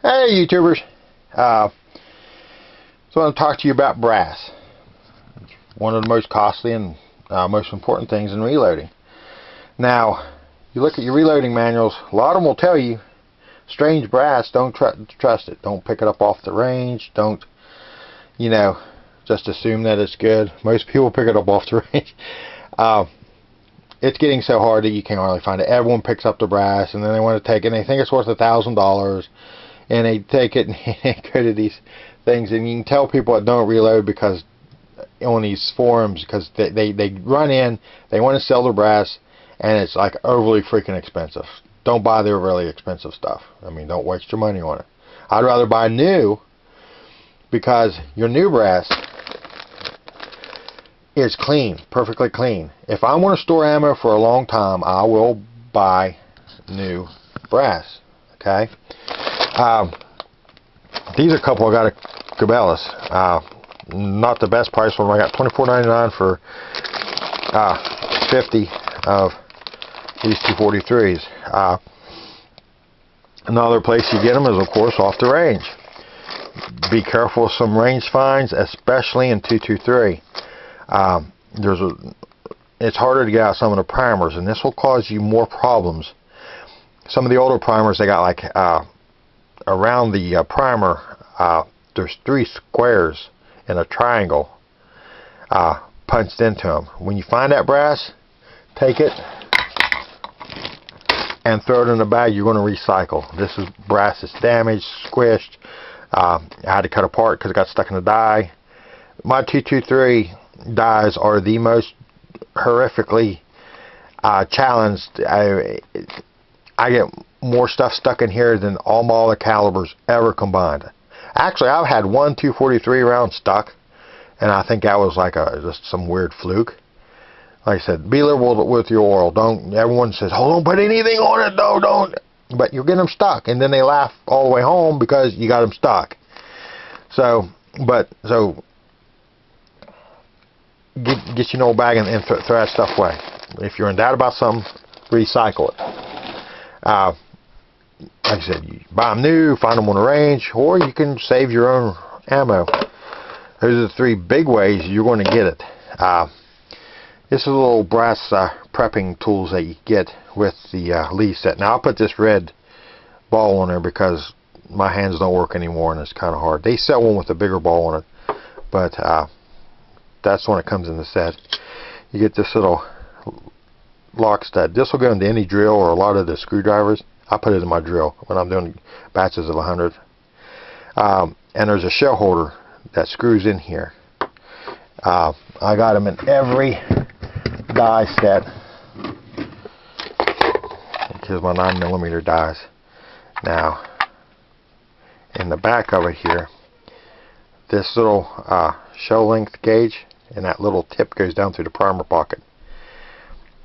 Hey YouTubers, so I want to talk to you about brass. It's one of the most costly and most important things in reloading. Now, you look at your reloading manuals, a lot of them will tell you, strange brass, don't trust it. Don't pick it up off the range. Don't, just assume that it's good. Most people pick it up off the range. It's getting so hard that you can't really find it. Everyone picks up the brass and then they want to take it and they think it's worth $1,000. And they take it and go to these things, and you can tell people that don't reload because on these forums, because they run in, they want to sell their brass, and it's like overly freaking expensive. Don't buy their really expensive stuff. I mean, don't waste your money on it. I'd rather buy new, because your new brass is clean, perfectly clean. If I want to store ammo for a long time, I will buy new brass. Okay. These are a couple I got at Cabela's. Not the best price one. I got $24.99 for 50 of these 243s. Another place you get them is, of course, off the range. Be careful of some range finds, especially in 223. It's harder to get out some of the primers, and this will cause you more problems. Some of the older primers, they got like around the primer, there's 3 squares in a triangle punched into them. When you find that brass, take it and throw it in a bag you're going to recycle. This is brass that's damaged, squished. I had to cut apart because it got stuck in the die. My 223 dies are the most horrifically challenged. I get more stuff stuck in here than all my other calibers ever combined. Actually, I've had one 243 round stuck, and I think that was like just some weird fluke. Like I said, be liberal with your oil. Don't. Everyone says, "Oh, don't put anything on it." No, don't. But you're getting them stuck, and then they laugh all the way home because you got them stuck. So get your old bag and throw that stuff away. If you're in doubt about something, recycle it. Like I said, you buy them new, find them on the range, or you can save your own ammo. Those are the 3 big ways you're going to get it. This is a little brass prepping tools that you get with the Lee set. Now, I'll put this red ball on there because my hands don't work anymore and it's kind of hard. They sell one with a bigger ball on it, but that's when it comes in the set. You get this little lock stud. This will go into any drill or a lot of the screwdrivers. I put it in my drill when I'm doing batches of 100. And there's a shell holder that screws in here. I got them in every die set. Here's my 9mm dies. Now, in the back of it here, this little shell length gauge and that little tip goes down through the primer pocket.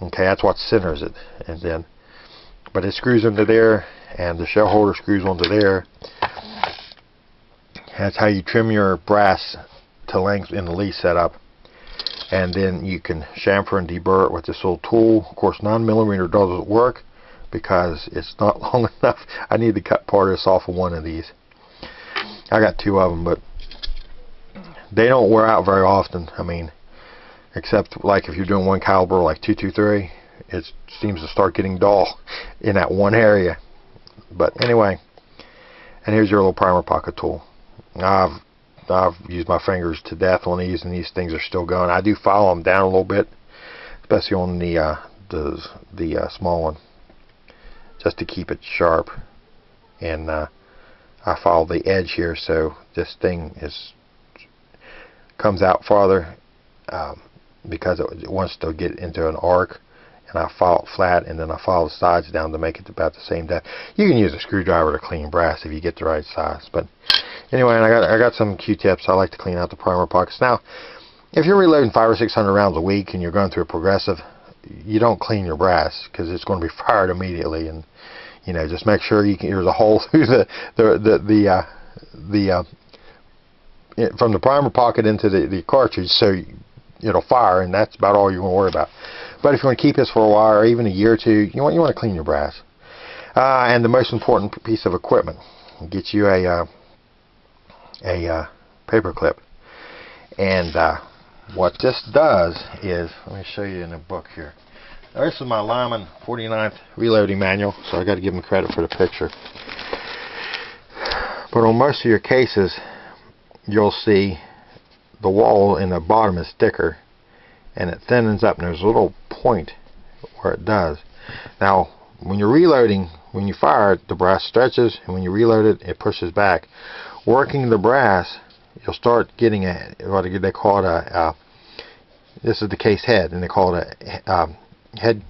Okay, that's what centers it, but it screws into there, and the shell holder screws onto there. That's how you trim your brass to length in the Lee setup, and then you can chamfer and deburr it with this little tool. Of course, 9mm doesn't work because it's not long enough. I need to cut part of this off of one of these. I got 2 of them, but they don't wear out very often. I mean, except like if you're doing one caliber like 223, it seems to start getting dull in that one area. But anyway, and here's your little primer pocket tool. I've used my fingers to death on these, and these things are still going. I do file them down a little bit, especially on the small one, just to keep it sharp. And I follow the edge here, so this thing comes out farther because it wants to get into an arc, and I file it flat, and then I file the sides down to make it about the same depth. You can use a screwdriver to clean brass if you get the right size. But anyway, and I got some Q-tips. I like to clean out the primer pockets. Now, if you're reloading 500 or 600 rounds a week and you're going through a progressive, you don't clean your brass because it's going to be fired immediately. And just make sure there's a hole through from the primer pocket into the cartridge, so it'll fire, and that's about all you're going to worry about. But if you want to keep this for a while, or even a year or two, you want to clean your brass. And the most important piece of equipment, get you a paper clip. And what this does is, let me show you in the book here. Now, this is my Lyman 49th reloading manual, so I got to give them credit for the picture. But on most of your cases, you'll see the wall in the bottom is thicker, and it thins up, and there's a little point where it does. Now, when you're reloading, when you fire it, the brass stretches, and when you reload it, it pushes back. Working the brass, you'll start getting what they call it this is the case head, and they call it a head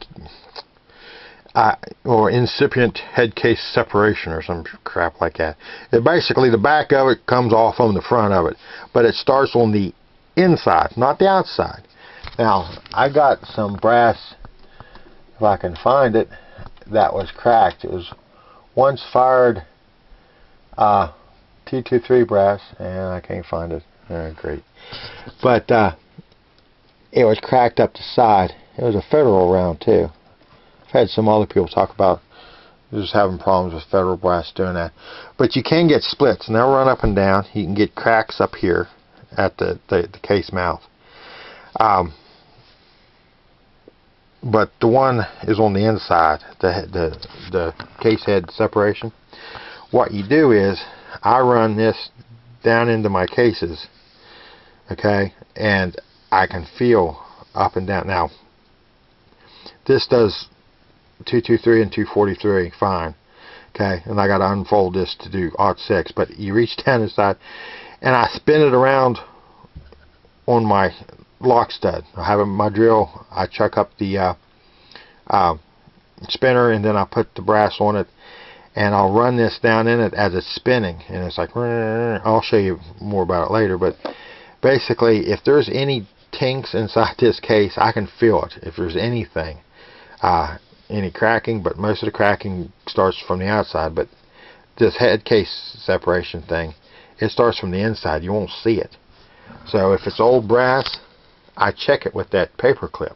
or incipient head case separation or some crap like that. It basically, the back of it comes off on the front of it, but it starts on the inside, not the outside. Now, I got some brass, if I can find it, that was cracked. It was once fired 223 brass, and I can't find it. Great. But it was cracked up the side. It was a Federal round too. I've had some other people talk about just having problems with Federal brass doing that. But you can get splits, and they'll run up and down. You can get cracks up here at the case mouth. But the one is on the inside, the case head separation. What you do is, I run this down into my cases, okay, and I can feel up and down. Now, this does 223 and 243 fine, okay, and I got to unfold this to do 06, but you reach down inside, and I spin it around on my lock stud. I have my drill, I chuck up the spinner, and then I put the brass on it, and I'll run this down in it as it's spinning, and it's like, I'll show you more about it later, but basically, if there's any tinks inside this case, I can feel it. If there's anything, any cracking, but most of the cracking starts from the outside, but this head case separation thing, it starts from the inside. You won't see it. So if it's old brass, I check it with that paper clip.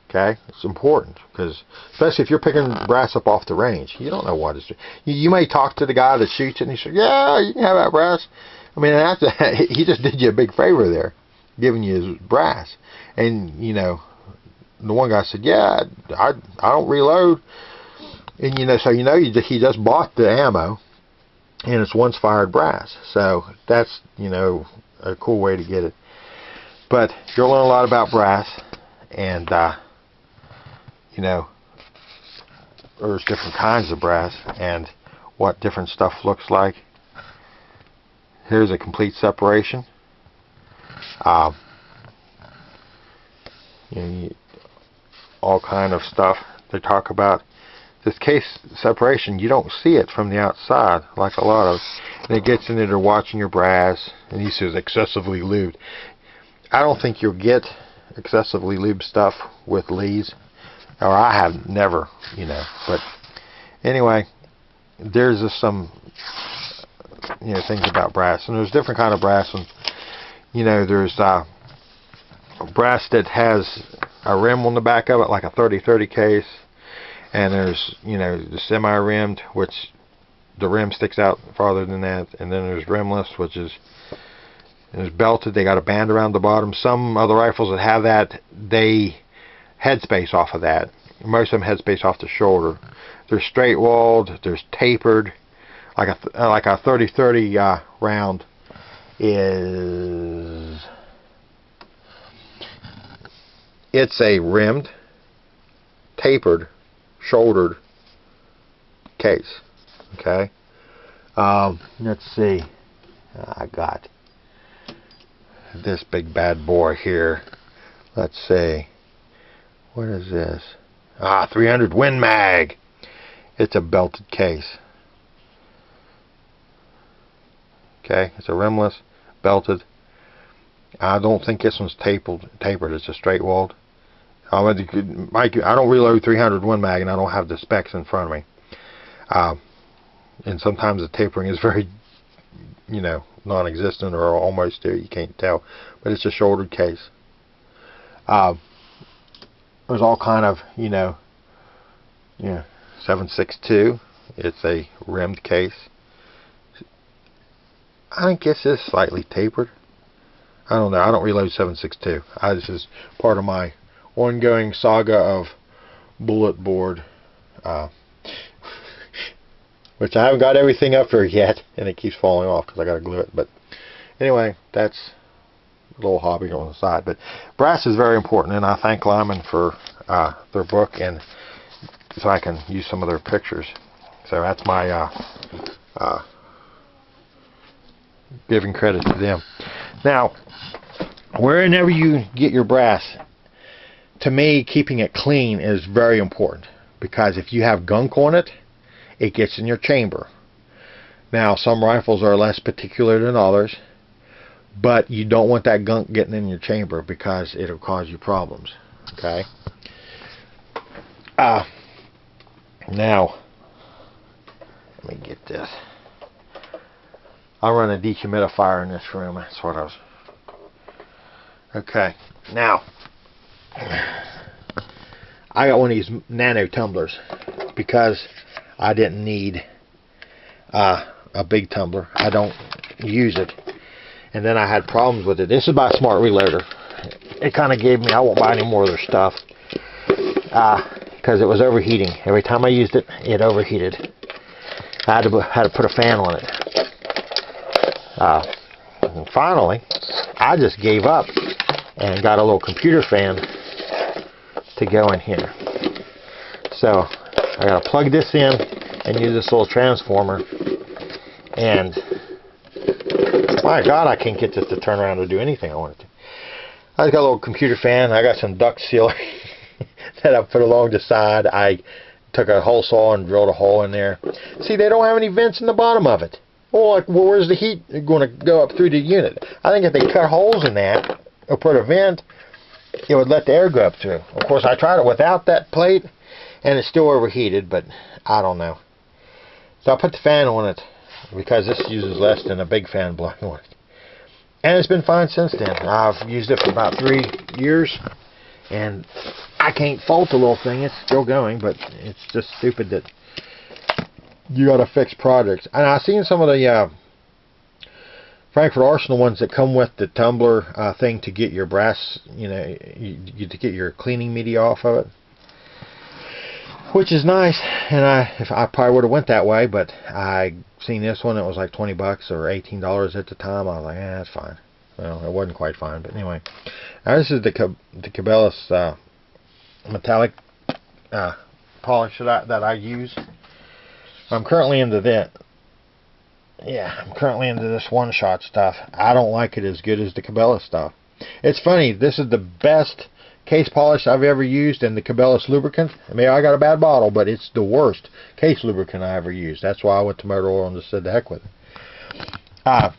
Okay, it's important, because especially if you're picking brass up off the range, you don't know what it's. You may talk to the guy that shoots it, and he says, "Yeah, you can have that brass." I mean, he just did you a big favor there, giving you his brass. And you know, the one guy said, "Yeah, I don't reload," and you know, so you know, he just bought the ammo, and it's once fired brass. So that's, you know, a cool way to get it. But you'll learn a lot about brass, and you know, there's different kinds of brass and what different stuff looks like. Here's a complete separation. You know, all kind of stuff they talk about. This case separation, you don't see it from the outside like a lot of, and it gets in there, they're watching your brass, and he says excessively lubed. I don't think you'll get excessively lubed stuff with Lee's, or I have never, you know. But anyway, there's just some, you know, things about brass, and there's different kind of brass. And you know, there's brass that has a rim on the back of it, like a 30-30 case, and there's, you know, the semi-rimmed, which the rim sticks out farther than that, and then there's rimless, which is belted. They got a band around the bottom. Some other rifles that have that, they headspace off of that. Most of them headspace off the shoulder. There's straight walled. There's tapered. Like a 30-30 round is. It's a rimmed, tapered, shouldered case. Okay. Let's see. I got this big bad boy here. Let's see. What is this? 300 Win Mag. It's a belted case. Okay, it's a rimless, belted. I don't think this one's tapered. It's a straight walled. I don't reload 300 Win Mag, and I don't have the specs in front of me. And sometimes the tapering is very, you know, non-existent or almost there. You can't tell, but it's a shouldered case. There's all kind of, you know, 7.62. It's a rimmed case. I guess it's slightly tapered. I don't know. I don't reload 7.62. This is part of my ongoing saga of bullet board, which I haven't got everything up there yet, and it keeps falling off because I got to glue it. But anyway, that's a little hobby on the side. But brass is very important, and I thank Lyman for their book, and so I can use some of their pictures. So that's my giving credit to them. Now, wherever you get your brass, to me, keeping it clean is very important, because if you have gunk on it, it gets in your chamber. Now, some rifles are less particular than others, but you don't want that gunk getting in your chamber because it'll cause you problems. Okay. Now, let me get this. I'll run a dehumidifier in this room. That's what I was. Okay. Now, I got one of these nano tumblers because I didn't need a big tumbler. I don't use it. And then I had problems with it. This is by Smart Reloader. It kind of gave me, I won't buy any more of their stuff, because it was overheating. Every time I used it, it overheated. I had to put a fan on it. And finally, I just gave up and got a little computer fan to go in here. So I gotta plug this in and use this little transformer, and my God, I can't get this to turn around or do anything I want it to. I got a little computer fan. I got some duct sealer that I put along the side. I took a hole saw and drilled a hole in there. See, they don't have any vents in the bottom of it. Well, like, where's the heat going to go up through the unit? I think if they cut holes in that or put a vent, it would let the air go up through. Of course, I tried it without that plate, and it's still overheated, but I don't know. So I put the fan on it because this uses less than a big fan blowing on it. And it's been fine since then. I've used it for about 3 years, and I can't fault the little thing. It's still going, but it's just stupid that you got to fix projects. And I've seen some of the Frankford Arsenal ones that come with the tumbler thing to get your brass, to get your cleaning media off of it, which is nice. And I probably would have went that way, but I seen this one. It was like $20 or $18 at the time. I was like, that's fine. Well, it wasn't quite fine, but anyway. Now, this is the Cabela's metallic polish that I use. I'm currently into that. Yeah, I'm currently into this one-shot stuff. I don't like it as good as the Cabela's stuff. It's funny. This is the best case polish I've ever used, and the Cabela's lubricant. I mean, I got a bad bottle, but it's the worst case lubricant I ever used. That's why I went to Motor Oil and just said the heck with it.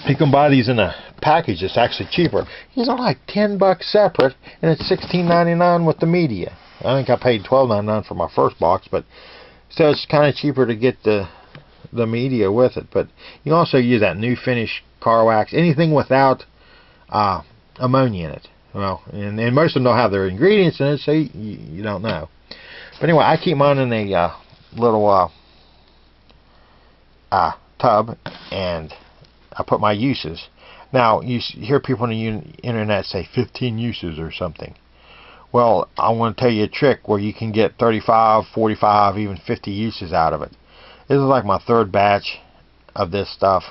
You can buy these in a package. It's actually cheaper. These are like $10 separate, and it's $16.99 with the media. I think I paid $12.99 for my first box, but so it's kind of cheaper to get the media with it. But you also use that new finish car wax, anything without ammonia in it. Well, and most of them don't have their ingredients in it, so you don't know. But anyway, I keep mine in a little tub, and I put my uses. Now, you hear people on the internet say 15 uses or something. Well, I want to tell you a trick where you can get 35, 45, even 50 uses out of it. This is like my third batch of this stuff.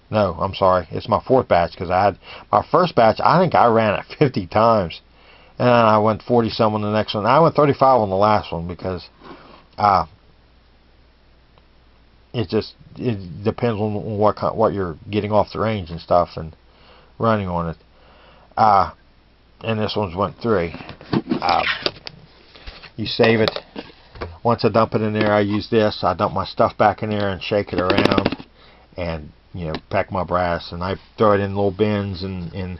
No, I'm sorry. It's my fourth batch, because I had my first batch, I think I ran it 50 times. And I went 40 some on the next one. I went 35 on the last one because it depends on what you're getting off the range and stuff and running on it. And this one's went 3. You save it. Once I dump it in there, I use this. I dump my stuff back in there and shake it around, and pack my brass, and I throw it in little bins and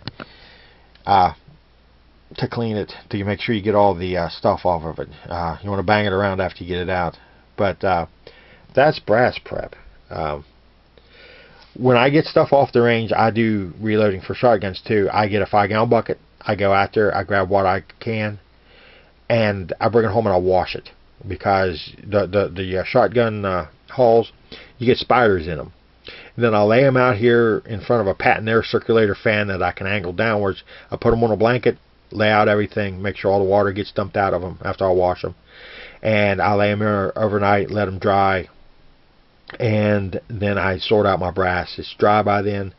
to clean it, to make sure you get all the stuff off of it. You want to bang it around after you get it out. But that's brass prep. When I get stuff off the range, I do reloading for shotguns too. I get a 5-gallon bucket. I go out there, I grab what I can, and I bring it home and I wash it, because the shotgun hulls, you get spiders in them. Then I'll lay them out here in front of a patent air circulator fan that I can angle downwards. I put them on a blanket, lay out everything, make sure all the water gets dumped out of them after I wash them. And I lay them there overnight, let them dry. And then I sort out my brass. It's dry by then.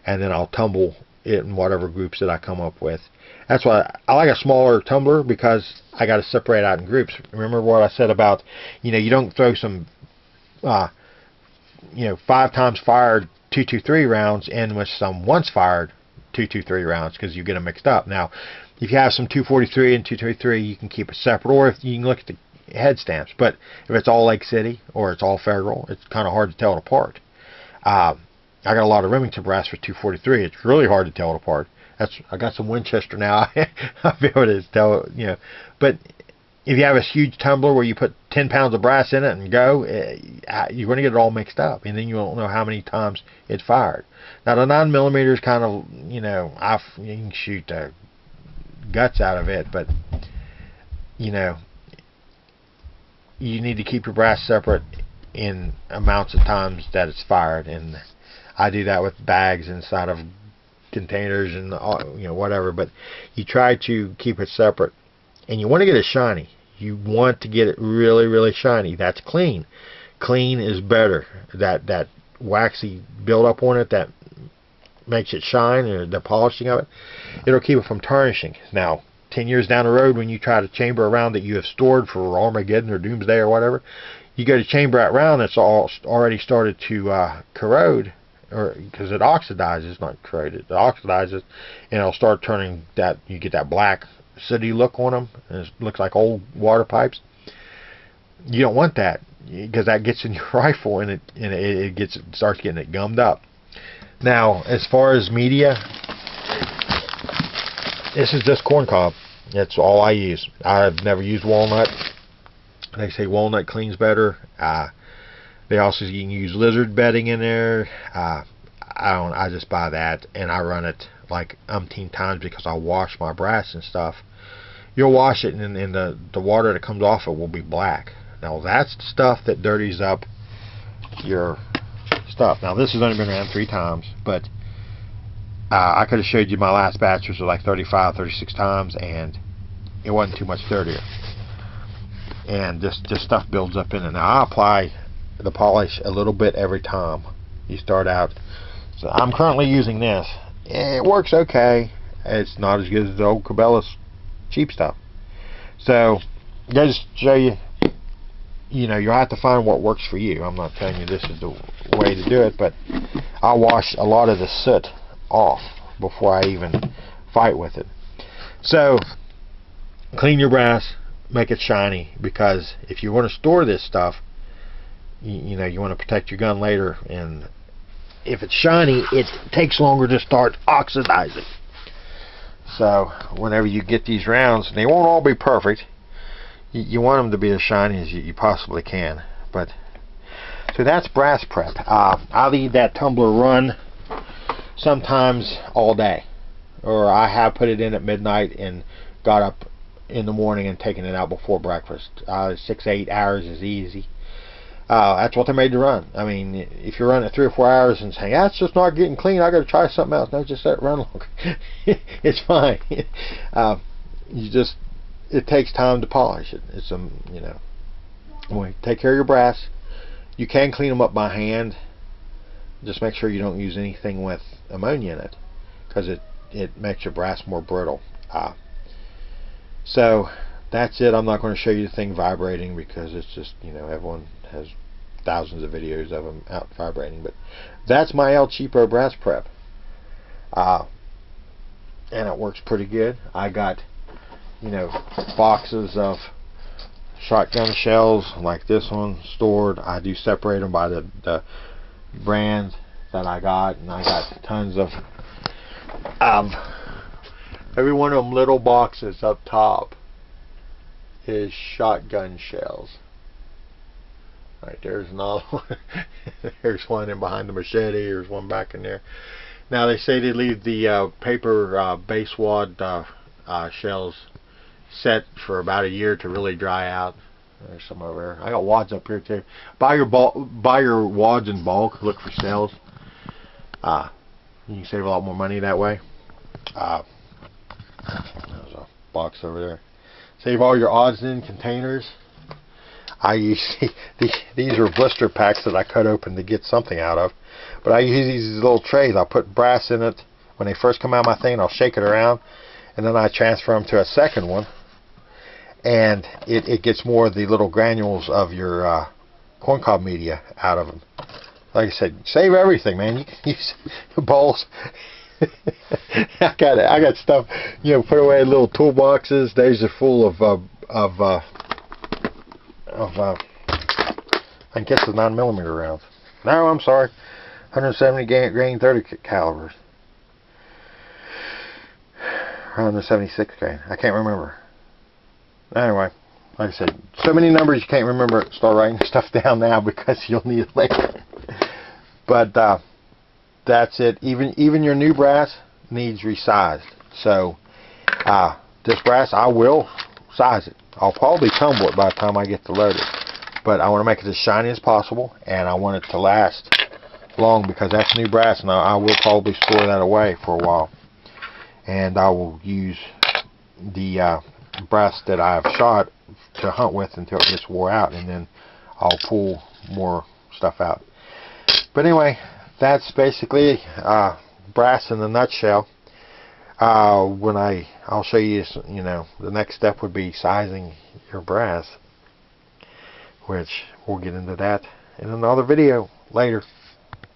And then I'll tumble it in whatever groups that I come up with. That's why I like a smaller tumbler, because I got to separate out in groups. Remember what I said about, you don't throw some, 5 times fired 223 rounds in with some once fired 223 rounds, because you get them mixed up. Now, if you have some 243 and 223, you can keep it separate, or if you can look at the head stamps. But if it's all Lake City or it's all Federal, it's kind of hard to tell it apart. I got a lot of Remington brass for 243. It's really hard to tell it apart. I got some Winchester now. I'll be able to tell, But if you have a huge tumbler where you put 10 pounds of brass in it and go, you're going to get it all mixed up, and then you won't know how many times it's fired. Now, the 9mm is kind of, you can shoot the guts out of it, but, you need to keep your brass separate in amounts of times that it's fired, and I do that with bags inside of containers and whatever. But you try to keep it separate, and you want to get it shiny. You want to get it really, really shiny. That's clean. Clean is better. That waxy buildup on it that makes it shine, or the polishing of it, it'll keep it from tarnishing. Now, 10 years down the road, when you try to chamber a round that you have stored for Armageddon or Doomsday or whatever, you go to chamber that round, it's all already started to corrode, or because it oxidizes, not corrode, it oxidizes, and it'll start turning that. You get that black sooty look on them, and it looks like old water pipes. You don't want that, because that gets in your rifle, and it starts getting it gummed up. Now, as far as media, this is just corncob. That's all I use. I've never used walnut. They say walnut cleans better. They also, you can use lizard bedding in there. I just buy that, and I run it like umpteen times, because I wash my brass and stuff. You'll wash it, and the water that comes off it will be black. Now, that's the stuff that dirties up your stuff. Now, this has only been around 3 times, but I could have showed you my last batch, which was like 35, 36 times, and it wasn't too much dirtier. And this stuff builds up in it. Now, I apply the polish a little bit every time you start out. So I'm currently using this. It works okay. It's not as good as the old Cabela's cheap stuff. So, just show you, you'll have to find what works for you. I'm not telling you this is the way to do it, but I wash a lot of the soot off before I even fight with it. So, clean your brass, make it shiny, because if you want to store this stuff, you want to protect your gun later, and if it's shiny, it takes longer to start oxidizing. So whenever you get these rounds, they won't all be perfect. You want them to be as shiny as you possibly can. But so that's brass prep. I leave that tumbler run sometimes all day, or I have put it in at midnight and got up in the morning and taken it out before breakfast. 6-8 hours is easy. That's what they're made to run. I mean, if you're running 3 or 4 hours and saying, that's just not getting clean, I got to try something else. No, just let it run longer. It's fine. It takes time to polish it. It's take care of your brass. You can clean them up by hand. Just make sure you don't use anything with ammonia in it, because it makes your brass more brittle. So that's it. I'm not going to show you the thing vibrating, because it's just, everyone has thousands of videos of them out vibrating. But that's my El Cheapo brass prep. And it works pretty good. I got, boxes of shotgun shells like this one stored. I do separate them by the brands that I got, and I got tons of every one of them little boxes up top is shotgun shells. Right, there's another one. There's one in behind the machete. There's one back in there. Now, they say they leave the paper base wad shells set for about a year to really dry out. There's some over there. I got wads up here too. Buy your wads in bulk. Look for sales. You can save a lot more money that way. There's a box over there. Save all your odds in containers. I use these are blister packs that I cut open to get something out of. But I use these little trays. I'll put brass in it when they first come out of my thing, and I'll shake it around, and then I transfer them to a second one, and it gets more of the little granules of your corncob media out of them. Like I said, save everything, man. You can use bowls. I got stuff, put away in little toolboxes. These are full of I guess the 9mm rounds. No, I'm sorry, 170 grain 30 calibers. 176 grain. I can't remember. Anyway, like I said, so many numbers you can't remember. Start writing stuff down now because you'll need it later. But that's it. Even your new brass needs resized. So this brass, I will size it. I'll probably tumble it by the time I get to load it. But I want to make it as shiny as possible, and I want it to last long because that's new brass, and I will probably store that away for a while. And I will use the brass that I've shot to hunt with until it gets wore out, and then I'll pull more stuff out. But anyway, that's basically brass in a nutshell. I'll show you, the next step would be sizing your brass, which we'll get into that in another video later.